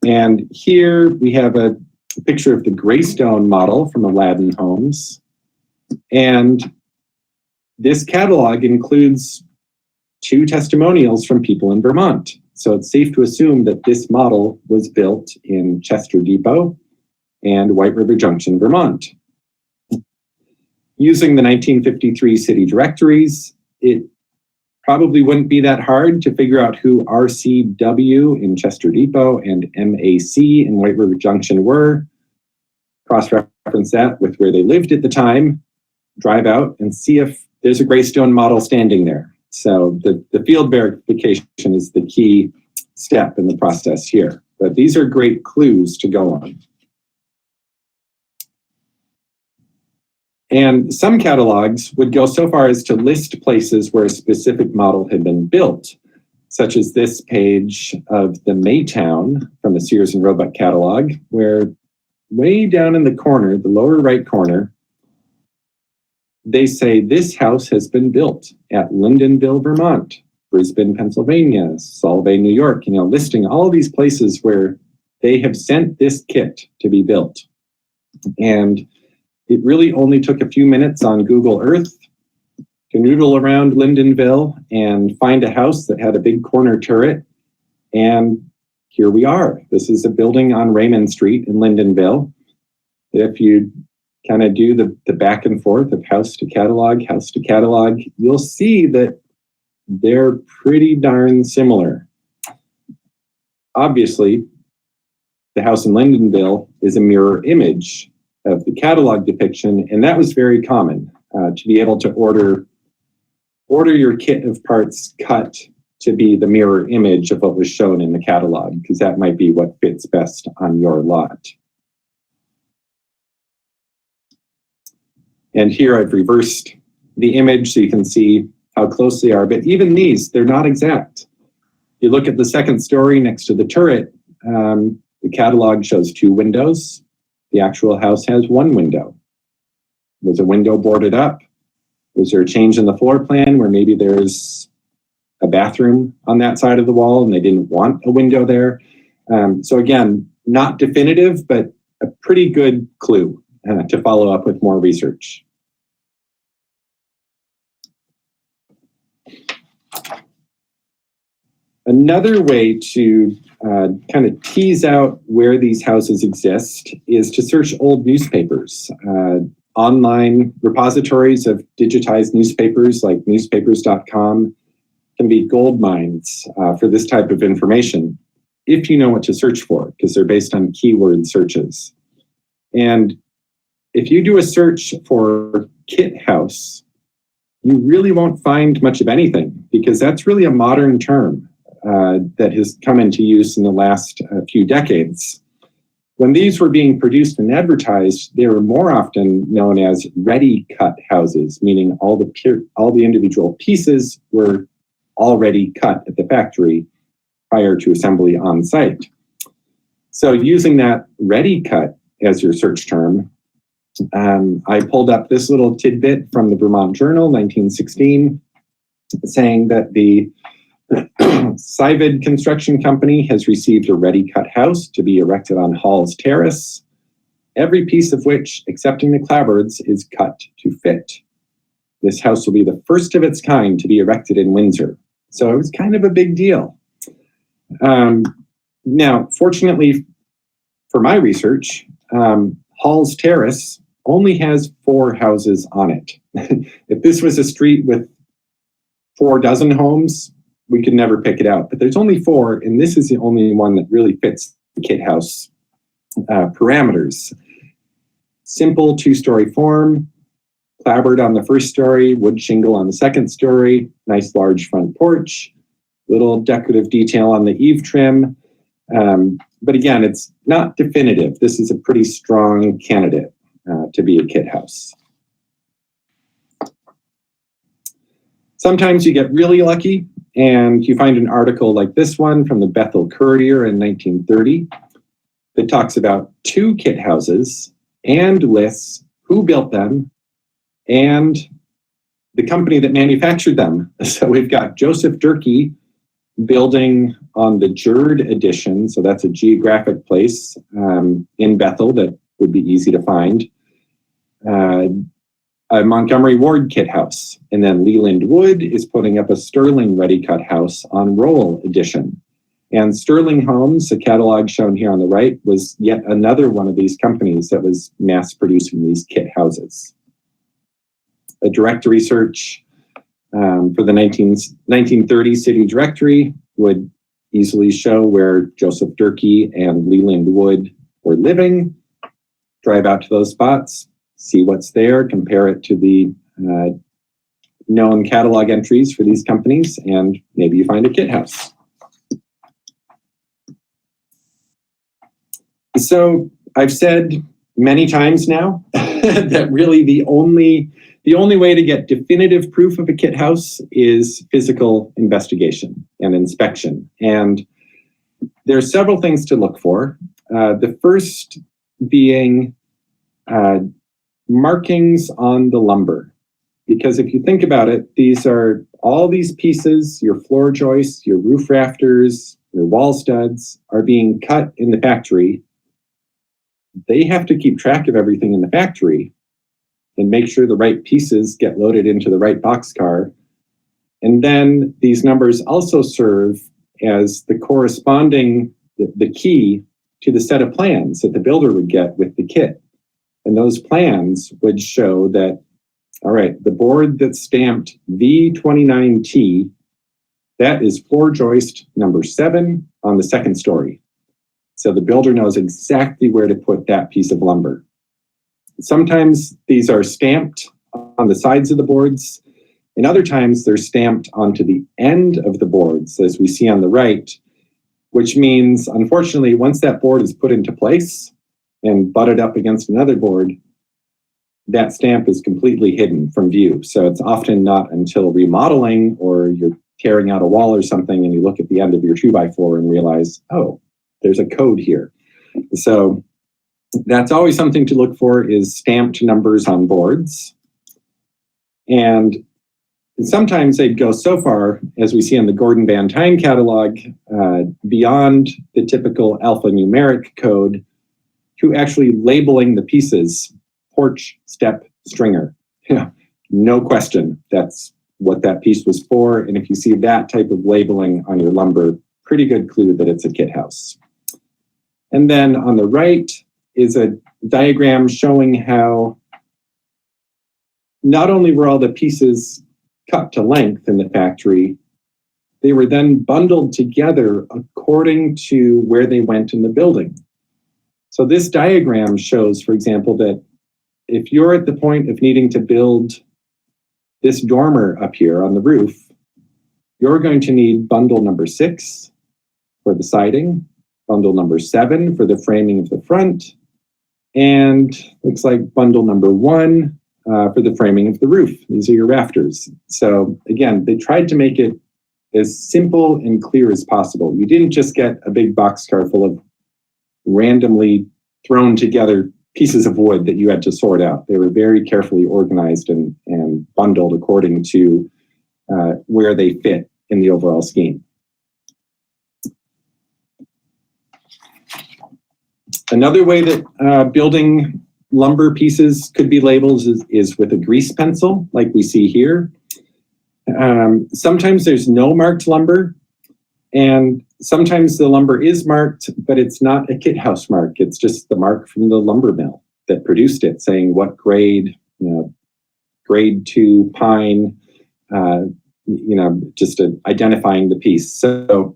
And here we have a picture of the Greystone model from Aladdin Homes. And this catalog includes two testimonials from people in Vermont. So it's safe to assume that this model was built in Chester Depot and White River Junction, Vermont. Using the 1953 city directories, it probably wouldn't be that hard to figure out who RCW in Chester Depot and MAC in White River Junction were. Cross-reference that with where they lived at the time, drive out and see if there's a Greystone model standing there. So the field verification is the key step in the process here. But these are great clues to go on. And some catalogs would go so far as to list places where a specific model had been built, such as this page of the Maytown from the Sears and Roebuck catalog, where way down in the corner, the lower right corner, they say this house has been built at Lyndonville, Vermont Brisbane, Pennsylvania, Solvay, New York, listing all these places where they have sent this kit to be built. And it really only took a few minutes on Google Earth to noodle around Lyndonville and find a house that had a big corner turret. And here we are. This is a building on Raymond Street in Lyndonville. If you kind of do the back and forth of house to catalog, you'll see that they're pretty darn similar. Obviously, the house in Lyndonville is a mirror image of the catalog depiction, and that was very common, to be able to order your kit of parts cut to be the mirror image of what was shown in the catalog, because that might be what fits best on your lot. And here I've reversed the image so you can see how close they are, but even these, they're not exact. You look at the second story next to the turret, the catalog shows 2 windows. The actual house has 1 window. Was a window boarded up? Was there a change in the floor plan where maybe there's a bathroom on that side of the wall and they didn't want a window there? So again, not definitive, but a pretty good clue to follow up with more research. Another way to kind of tease out where these houses exist is to search old newspapers. Online repositories of digitized newspapers like newspapers.com can be gold mines for this type of information if you know what to search for, because they're based on keyword searches. And if you do a search for kit house, you really won't find much of anything, because that's really a modern term that has come into use in the last few decades. When these were being produced and advertised, they were more often known as ready cut houses, meaning all the individual pieces were already cut at the factory prior to assembly on site. So using that ready cut as your search term, I pulled up this little tidbit from the Vermont Journal, 1916, saying that the Syvid Construction Company has received a ready-cut house to be erected on Hall's Terrace, every piece of which, excepting the clapboards, is cut to fit. This house will be the first of its kind to be erected in Windsor. So it was kind of a big deal. Now, fortunately for my research, Hall's Terrace only has 4 houses on it. If this was a street with 4 dozen homes, we could never pick it out, but there's only 4, and this is the only one that really fits the kit house parameters. Simple 2-story form, clapboard on the first story, wood shingle on the second story, nice large front porch, little decorative detail on the eave trim. But again, it's not definitive. This is a pretty strong candidate to be a kit house. Sometimes you get really lucky and you find an article like this one from the Bethel Courier in 1930 that talks about 2 kit houses and lists who built them and the company that manufactured them. So we've got Joseph Durkee building on the Jerd edition. So that's a geographic place in Bethel that would be easy to find. A Montgomery Ward kit house. And then Leland Wood is putting up a Sterling ready cut house on Roll edition. And Sterling Homes, the catalog shown here on the right, was yet another one of these companies that was mass producing these kit houses. A directory search for the 1930 city directory would easily show where Joseph Durkee and Leland Wood were living. Drive out to those spots, see what's there, compare it to the known catalog entries for these companies, and maybe you find a kit house. So I've said many times now that really the only way to get definitive proof of a kit house is physical investigation and inspection. And there are several things to look for. The first being markings on the lumber. Because if you think about it, these are all these pieces, your floor joists, your roof rafters, your wall studs are being cut in the factory. They have to keep track of everything in the factory and make sure the right pieces get loaded into the right boxcar. And then these numbers also serve as the corresponding, the key to the set of plans that the builder would get with the kit. And those plans would show that, all right, the board that's stamped V29T, that is floor joist number 7 on the second story. So the builder knows exactly where to put that piece of lumber. Sometimes these are stamped on the sides of the boards, and other times they're stamped onto the end of the boards, as we see on the right, which means, unfortunately, once that board is put into place and butted up against another board, that stamp is completely hidden from view. So it's often not until remodeling or you're tearing out a wall or something and you look at the end of your 2x4 and realize, oh, there's a code here. So that's always something to look for, is stamped numbers on boards. And sometimes they'd go so far, as we see in the Gordon Van Tine catalog, beyond the typical alphanumeric code to actually labeling the pieces porch, step, stringer. No question, that's what that piece was for. And if you see that type of labeling on your lumber, pretty good clue that it's a kit house. And then on the right is a diagram showing how not only were all the pieces cut to length in the factory, they were then bundled together according to where they went in the building. So this diagram shows, for example, that if you're at the point of needing to build this dormer up here on the roof, you're going to need bundle number 6 for the siding, bundle number 7 for the framing of the front, and looks like bundle number 1 for the framing of the roof. These are your rafters. So again, they tried to make it as simple and clear as possible. You didn't just get a big boxcar full of randomly thrown together pieces of wood that you had to sort out. They were very carefully organized and bundled according to where they fit in the overall scheme. Another way that building lumber pieces could be labeled is with a grease pencil, like we see here. Sometimes there's no marked lumber, and sometimes the lumber is marked, but it's not a kit house mark. It's just the mark from the lumber mill that produced it, saying what grade, grade 2 pine, just identifying the piece. So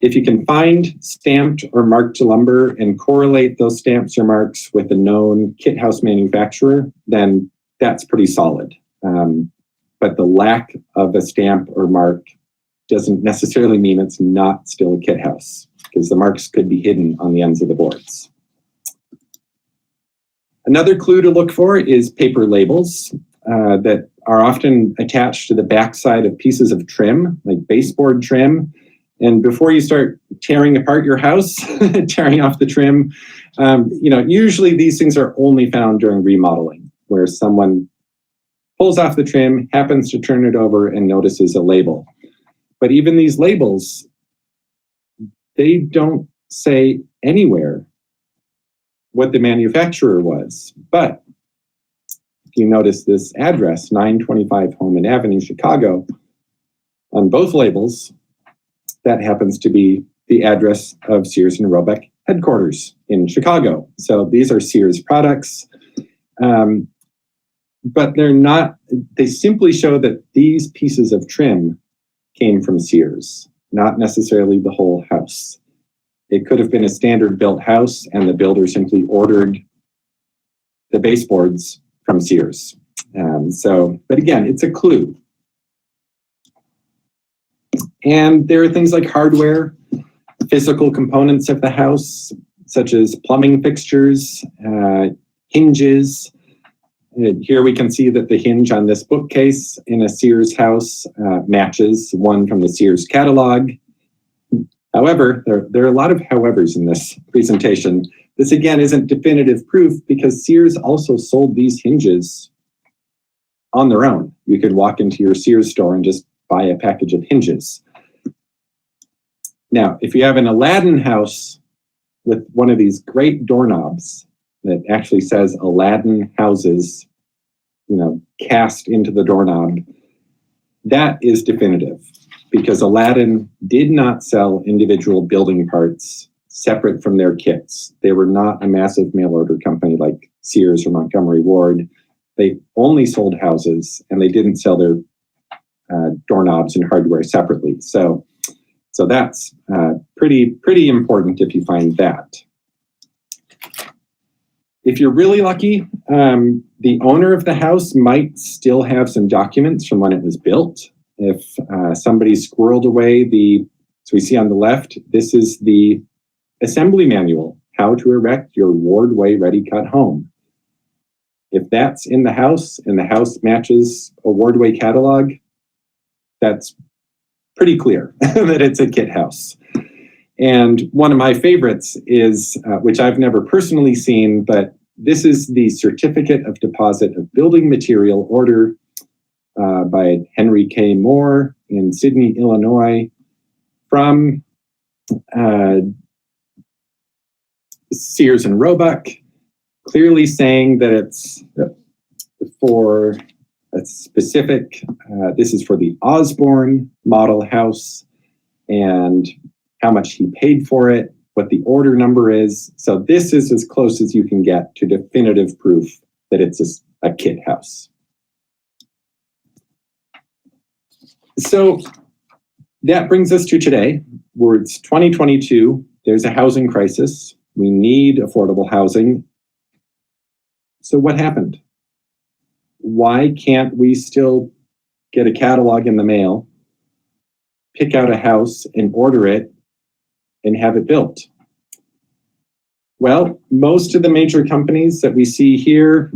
if you can find stamped or marked lumber and correlate those stamps or marks with a known kit house manufacturer, then that's pretty solid. But the lack of a stamp or mark doesn't necessarily mean it's not still a kit house, because the marks could be hidden on the ends of the boards. Another clue to look for is paper labels that are often attached to the backside of pieces of trim, like baseboard trim. And before you start tearing apart your house, tearing off the trim, usually these things are only found during remodeling, where someone pulls off the trim, happens to turn it over, and notices a label. But even these labels, they don't say anywhere what the manufacturer was. But if you notice this address, 925 Holman Avenue, Chicago, on both labels, that happens to be the address of Sears and Roebuck headquarters in Chicago. So these are Sears products, but they're not, they simply show that these pieces of trim came from Sears, not necessarily the whole house. It could have been a standard built house and the builder simply ordered the baseboards from Sears. But again, it's a clue. And there are things like hardware, physical components of the house, such as plumbing fixtures, hinges. Here we can see that the hinge on this bookcase in a Sears house matches one from the Sears catalog. However, there are a lot of howevers in this presentation. This again isn't definitive proof because Sears also sold these hinges on their own. You could walk into your Sears store and just buy a package of hinges. Now, if you have an Aladdin house with one of these great doorknobs that actually says Aladdin Houses, cast into the doorknob, that is definitive, because Aladdin did not sell individual building parts separate from their kits. They were not a massive mail order company like Sears or Montgomery Ward. They only sold houses, and they didn't sell their doorknobs and hardware separately. So that's pretty important if you find that. If you're really lucky, the owner of the house might still have some documents from when it was built. If somebody squirreled away so we see on the left, this is the assembly manual, how to erect your Wardway ready cut home. If that's in the house and the house matches a Wardway catalog, that's pretty clear that it's a kit house. And one of my favorites is, which I've never personally seen, but this is the Certificate of Deposit of Building Material order by Henry K. Moore in Sydney, Illinois, from Sears and Roebuck, clearly saying that it's for a specific, this is for the Osborne model house, and how much he paid for it, what the order number is. So this is as close as you can get to definitive proof that it's a kit house. So that brings us to today, where it's 2022. There's a housing crisis. We need affordable housing. So what happened? Why can't we still get a catalog in the mail, pick out a house and order it and have it built? Well, most of the major companies that we see here,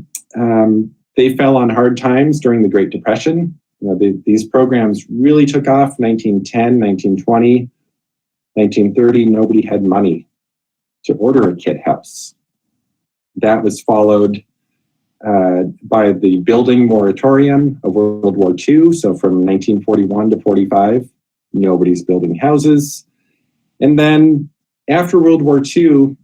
they fell on hard times during the Great Depression. These programs really took off 1910, 1920, 1930. Nobody had money to order a kit house. That was followed by the building moratorium of World War II. So from 1941 to 45, nobody's building houses. And then after World War II,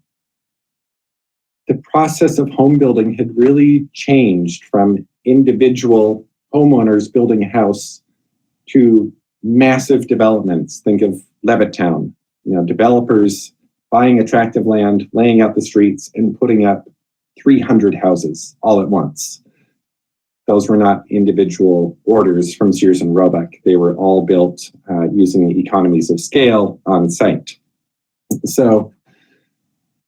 the process of home building had really changed from individual homeowners building a house to massive developments. Think of Levittown, developers buying attractive land, laying out the streets, and putting up 300 houses all at once. Those were not individual orders from Sears and Roebuck. They were all built using economies of scale on site. So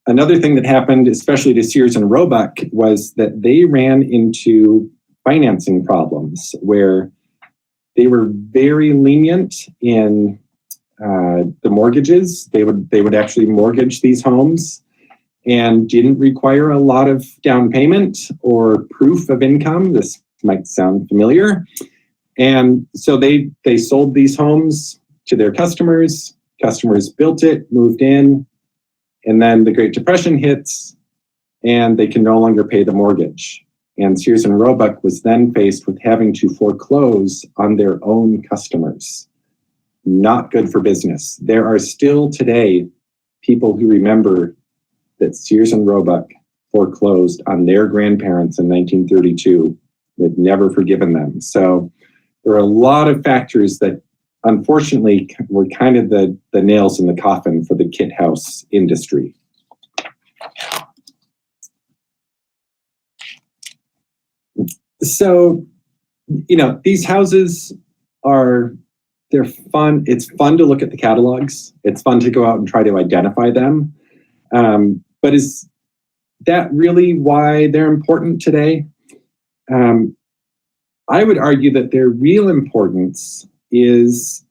another thing that happened, especially to Sears and Roebuck, was that they ran into financing problems where they were very lenient in the mortgages. They would actually mortgage these homes and didn't require a lot of down payment or proof of income. This might sound familiar. And so they sold these homes to their customers. Customers built it, moved in, and then the Great Depression hits and they can no longer pay the mortgage. And Sears and Roebuck was then faced with having to foreclose on their own customers. Not good for business. There are still today people who remember that Sears and Roebuck foreclosed on their grandparents in 1932. They've never forgiven them. So there are a lot of factors that unfortunately were kind of the nails in the coffin for the kit house industry. So, these houses they're fun. It's fun to look at the catalogs. It's fun to go out and try to identify them. But is that really why they're important today? I would argue that their real importance is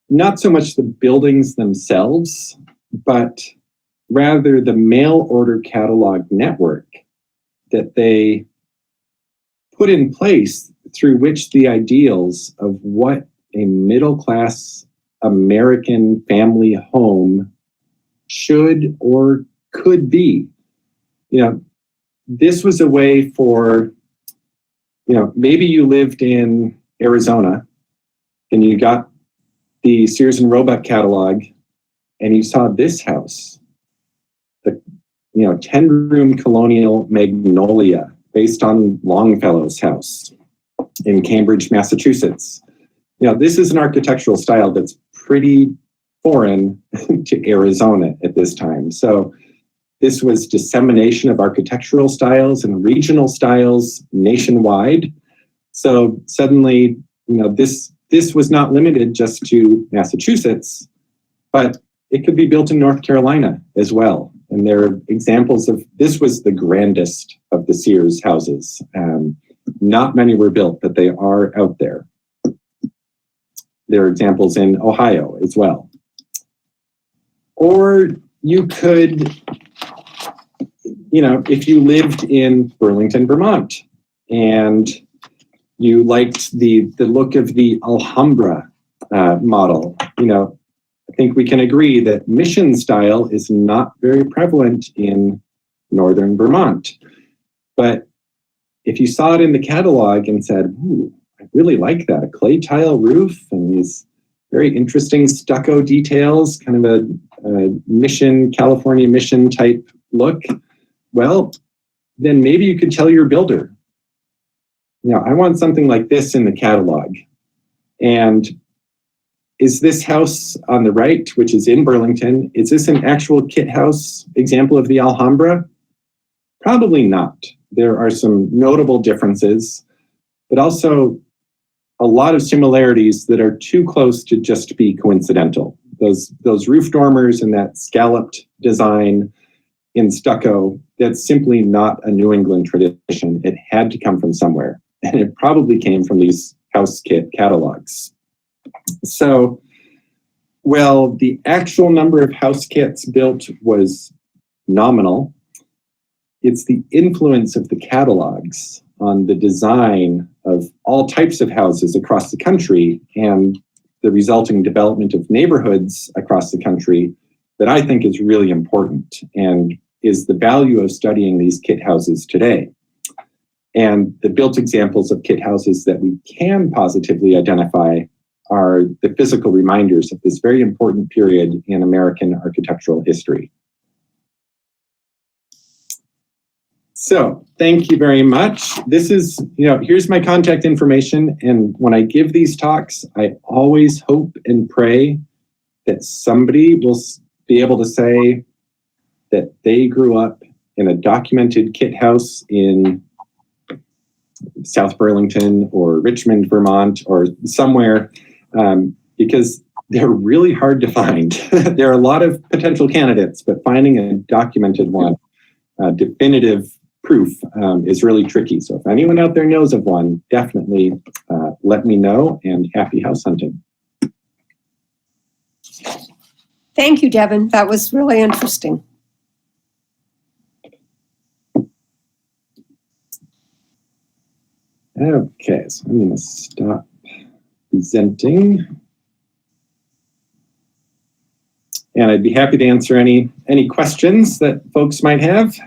not so much the buildings themselves, but rather the mail order catalog network that they put in place, through which the ideals of what a middle-class American family home should or could be. This was a way for maybe you lived in Arizona and you got the Sears and Roebuck catalog and you saw this house, the 10-room colonial magnolia based on Longfellow's house in Cambridge, Massachusetts. This is an architectural style that's pretty foreign to Arizona at this time. So this was dissemination of architectural styles and regional styles nationwide. So suddenly, this was not limited just to Massachusetts, but it could be built in North Carolina as well. And there are examples of, this was the grandest of the Sears houses. Not many were built, but they are out there. There are examples in Ohio as well. Or you could, if you lived in Burlington, Vermont, and you liked the look of the Alhambra model, I think we can agree that mission style is not very prevalent in northern Vermont. But if you saw it in the catalog and said, ooh, I really like that, a clay tile roof and these very interesting stucco details, kind of a mission, California mission type look, well, then maybe you could tell your builder, I want something like this in the catalog. And is this house on the right, which is in Burlington, is this an actual kit house example of the Alhambra? Probably not. There are some notable differences, but also a lot of similarities that are too close to just be coincidental. Those roof dormers and that scalloped design in stucco, that's simply not a New England tradition. It had to come from somewhere, and it probably came from these house kit catalogs. So, well, the actual number of house kits built was nominal. It's the influence of the catalogs on the design of all types of houses across the country and the resulting development of neighborhoods across the country that I think is really important and is the value of studying these kit houses today. And the built examples of kit houses that we can positively identify are the physical reminders of this very important period in American architectural history. So thank you very much. This is, here's my contact information. And when I give these talks, I always hope and pray that somebody will be able to say that they grew up in a documented kit house in South Burlington or Richmond, Vermont, or somewhere, because they're really hard to find. There are a lot of potential candidates, but finding a documented one, definitive proof, is really tricky. So if anyone out there knows of one, definitely let me know, and happy house hunting. Thank you, Devin. That was really interesting. Okay, so I'm going to stop presenting. And I'd be happy to answer any questions that folks might have.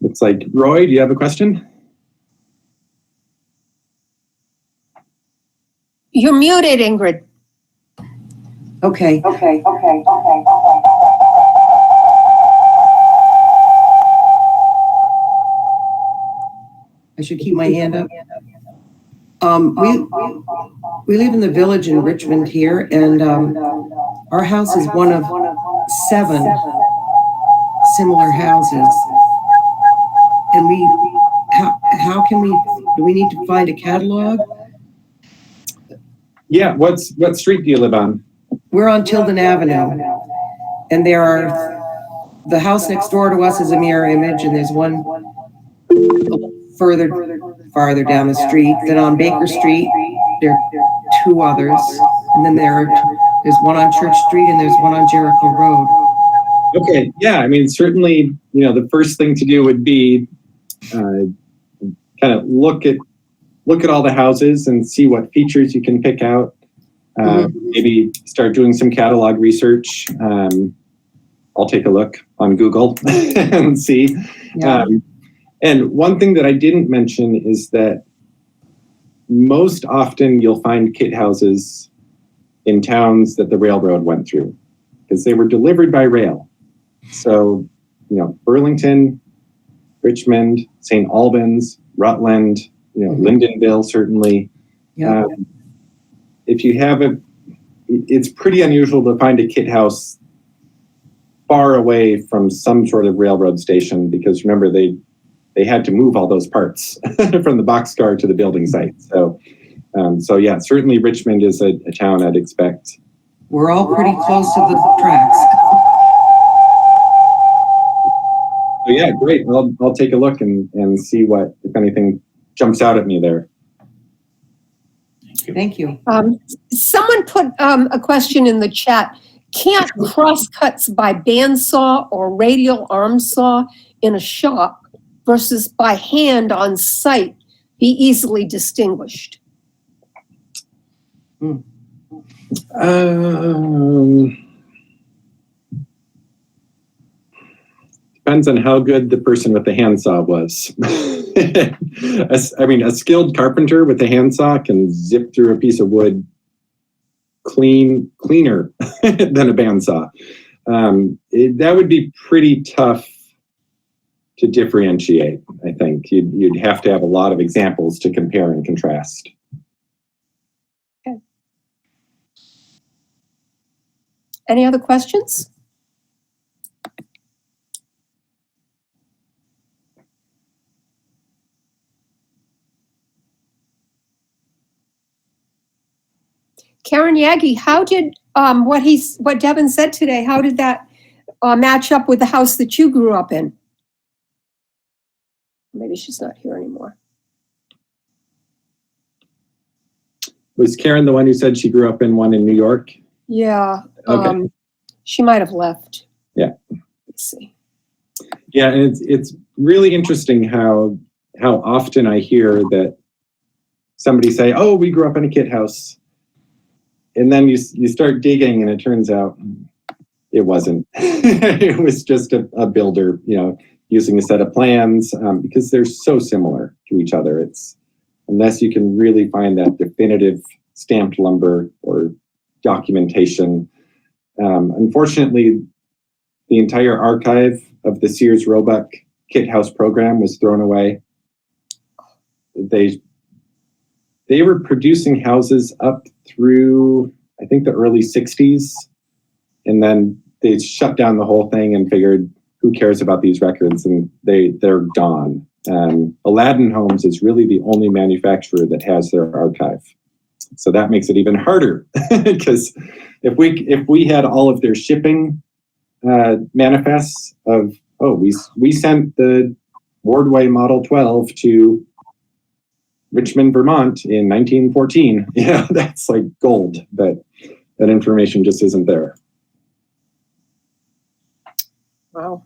Looks like, Roy, do you have a question? You're muted, Ingrid. Okay. I should keep my hand up. We live in the village in Richmond here, and our house is one of 7 similar houses. And how can we, do we need to find a catalog? Yeah, what street do you live on? We're on Tilden Avenue, and the house next door to us is a mirror image, and there's one farther down the street. Then on Baker Street, there are 2 others, and then there's one on Church Street and there's one on Jericho Road. Okay, yeah, I mean, certainly, the first thing to do would be kind of look at all the houses and see what features you can pick out. Maybe start doing some catalog research. I'll take a look on Google and see. Yeah. And one thing that I didn't mention is that most often you'll find kit houses in towns that the railroad went through because they were delivered by rail. So, Burlington, Richmond, St. Albans, Rutland, Lyndonville, certainly. Yeah. If you have it's pretty unusual to find a kit house far away from some sort of railroad station because remember, they had to move all those parts from the boxcar to the building site. So yeah, certainly Richmond is a town I'd expect. We're all pretty close to the tracks. So yeah, great. I'll take a look and see what, if anything, jumps out at me there. Thank you. Someone put a question in the chat. Can't crosscuts by bandsaw or radial arm saw in a shop versus by hand on site be easily distinguished? Depends on how good the person with the handsaw was. A skilled carpenter with a handsaw can zip through a piece of wood cleaner than a bandsaw. That would be pretty tough to differentiate, I think. You'd have to have a lot of examples to compare and contrast. Okay. Any other questions? Karen Yagi, how did what Devin said today, how did that match up with the house that you grew up in? Maybe she's not here anymore. Was Karen the one who said she grew up in one in New York? Yeah. Okay. She might have left. Yeah. Let's see. Yeah, and it's really interesting how often I hear that somebody say, "Oh, we grew up in a kit house," and then you start digging, and it turns out it wasn't. It was just a builder, using a set of plans because they're so similar to each other. It's unless you can really find that definitive stamped lumber or documentation. Unfortunately, the entire archive of the Sears Roebuck kit house program was thrown away. They were producing houses up through, I think, the early 60s, and then they shut down the whole thing and figured, who cares about these records? And they're gone. Aladdin Homes is really the only manufacturer that has their archive. So that makes it even harder because if we had all of their shipping manifests of, we sent the Wardway Model 12 to Richmond, Vermont in 1914, that's like gold, but that information just isn't there. Wow.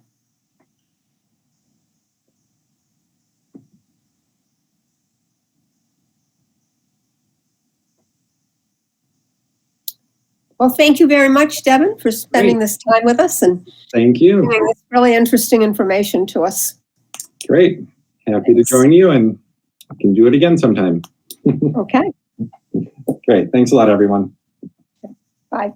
Well, thank you very much, Devin, for spending this time with us and Thank you. giving this really interesting information to us. Great. Happy to join you, and I can do it again sometime. Okay. Great. Thanks a lot, everyone. Bye.